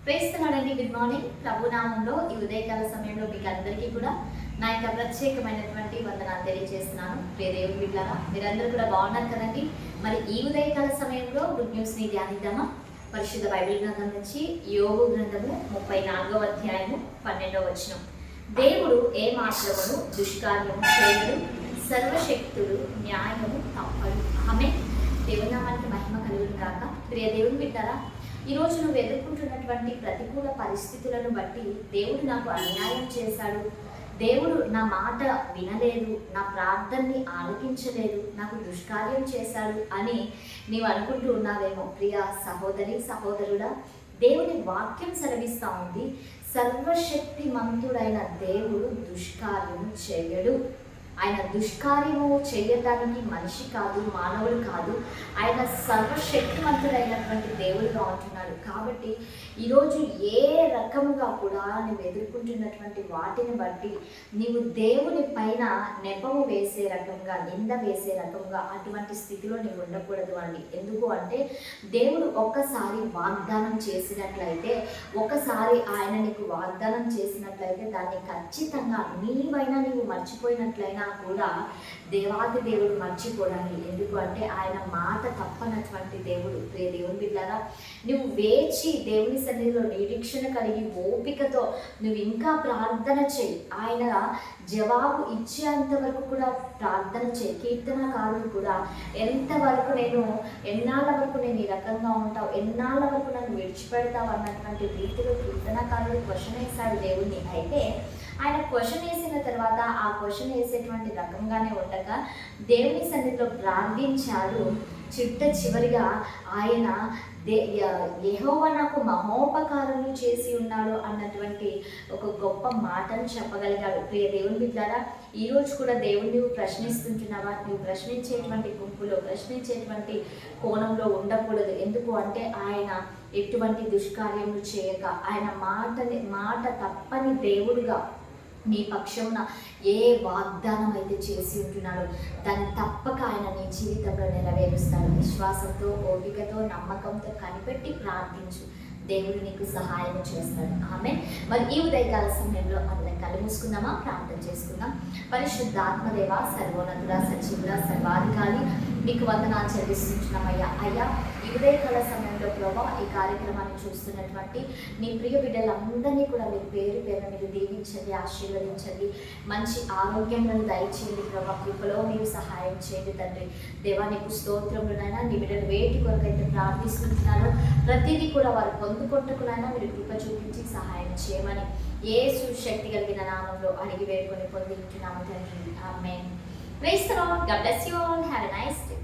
ప్రేస్తున్నాడండి. Good morning. ప్రభునామంలో ఈ ఉదయకాల సమయంలో మీకు అందరికీ కూడా నా యొక్క ప్రత్యేకమైనటువంటి వందనాలు తెలియజేస్తున్నాను. ప్రియ దేవుని బిడ్డలారా, మీరందరూ కూడా బాగున్నారు కదండి. మరి ఈ ఉదయకాల సమయంలో గుడ్ న్యూస్ని ధ్యానిద్దామా? పరిశుద్ధ బైబిల్ గ్రంథం నుంచి యోబు గ్రంథము 34వ అధ్యాయము 12వ వచనం. దేవుడు ఏ మాత్రమును దుష్కార్యము చేయడు, సర్వశక్తుడు న్యాయము తప్పడు. ఆమె దేవుని నామానికి మహిమ కలుగును కాక. ప్రియ దేవుని బిడ్డలారా, ఈరోజు నువ్వు ఎదుర్కొంటున్నటువంటి ప్రతికూల పరిస్థితులను బట్టి దేవుడు నాకు అన్యాయం చేశాడు, దేవుడు నా మాట వినలేదు, నా ప్రార్థనని ఆలకించలేదు, నాకు దుష్కార్యం చేశాడు అని నీవు అనుకుంటూ ఉన్నావేమో. ప్రియ సహోదరి సహోదరుడా, దేవుని వాక్యం సెలవిస్తూ ఉంది, సర్వశక్తిమంతుడైన దేవుడు దుష్కార్యము చేయడు. ఆయన దుష్కార్యము చేయటానికి మనిషి కాదు, మానవుడు కాదు. ఆయన సర్వశక్తిమంతుడైనటువంటి దేవుడుగా ఉంటున్నాడు. కాబట్టి ఈరోజు ఏ రకముగా కూడా నువ్వు ఎదుర్కొంటున్నటువంటి వాటిని బట్టి నీవు దేవుని పైన నెపము వేసే రకంగా, నింద వేసే రకంగా అటువంటి స్థితిలో నీవు ఉండకూడదు అండి. ఎందుకు అంటే దేవుడు ఒక్కసారి వాగ్దానం చేసినట్లయితే, ఒకసారి ఆయన నీకు వాగ్దానం చేసినట్లయితే దాన్ని ఖచ్చితంగా నీవైనా నీవు మర్చిపోయినట్లయినా కూడా దేవాది దేవుడు మర్చిపోవడానికి. ఎందుకు అంటే ఆయన మాట తప్పనటువంటి దేవుడు. ప్రియ దేవుని బిడ్డలారా, నువ్వు వేచి దేవుని సన్నిధిలో నిరీక్షణ కలిగి ఓపికతో నువ్వు ఇంకా ప్రార్థన చేయి. ఆయన జవాబు ఇచ్చేంత వరకు కూడా ప్రార్థన చేయి. కీర్తనకారుడు కూడా ఎన్నాళ్ళ వరకు నేను ఈ రకంగా ఉంటావు, ఎన్నాళ్ళ వరకు నన్ను విడిచిపెడతావు అన్నటువంటి రీతిలో కీర్తనకారుడు క్వశ్చన్ వేశాడు దేవుణ్ణి. అయితే ఆయన క్వశ్చన్ వేసిన తర్వాత ఆ క్వశ్చన్ వేసేటువంటి రకంగానే ఉండగా దేవుని సన్నిధిలో ప్రార్థించాడు. చివరిగా ఆయన యెహోవా నాకు మహోపకారములు చేసి ఉన్నాడు అన్నటువంటి ఒక గొప్ప మాటను చెప్పగలిగాడు. ప్రియ దేవుని బిడ్డలారా, ఈరోజు కూడా దేవుని నువ్వు ప్రశ్నిస్తుంటున్నావా? నువ్వు ప్రశ్నించేటువంటి గుంపులో, ప్రశ్నించేటువంటి కోణంలో ఉండకూడదు. ఎందుకు అంటే ఆయన ఎటువంటి దుష్కార్యములు చేయక, ఆయన మాట తప్పని దేవుడుగా నీ పక్షమున ఏ వాగ్దానం అయితే చేసి ఉంటున్నాడో దాన్ని తప్పక ఆయన నీ జీవితంలో నెరవేరుస్తాడు. విశ్వాసంతో, ఓపికతో, నమ్మకంతో కనిపెట్టి ప్రార్థించు, దేవుడు నీకు సహాయం చేస్తాడు. ఆమె మరి ఈ ఉదయకాల సమయంలో అందరం కళ్ళు మూసుకుందామా? ప్రార్థన చేసుకుందాం. పరిశుద్ధాత్మదేవ, సర్వోన్నతుడ, సజీవుడ, సర్వాధికారి, నీకు వందనాలు చెల్లిస్తున్నామయ్యా. అయ్యా, ఈ ఉదయకాల సమయంలో ప్రభా ఈ కార్యక్రమాన్ని చూస్తున్నటువంటి నీ ప్రియ బిడ్డలందరినీ కూడా మీరు పేరు పేరు మీరు దీవించండి, ఆశీర్వదించండి, మంచి ఆరోగ్యంలో దయచేయండి ప్రభా. కృపలో మీరు సహాయం చేయండి తండ్రి. దేవా నీకు స్తోత్రములనైనా, నీ బిడ్డలు వేటి కొరకైతే ప్రార్థిస్తున్నారో ప్రతిదీ కూడా వారు పొందుకొట్టుకునైనా మీరు కృప చూపించి సహాయం చేయమని యేసు శక్తి కలిగిన నామంలో అడిగి వేడుకొని పొందుకుంటున్నాము తండ్రి. Amen. Praise the lord. God bless you all. Have a nice day.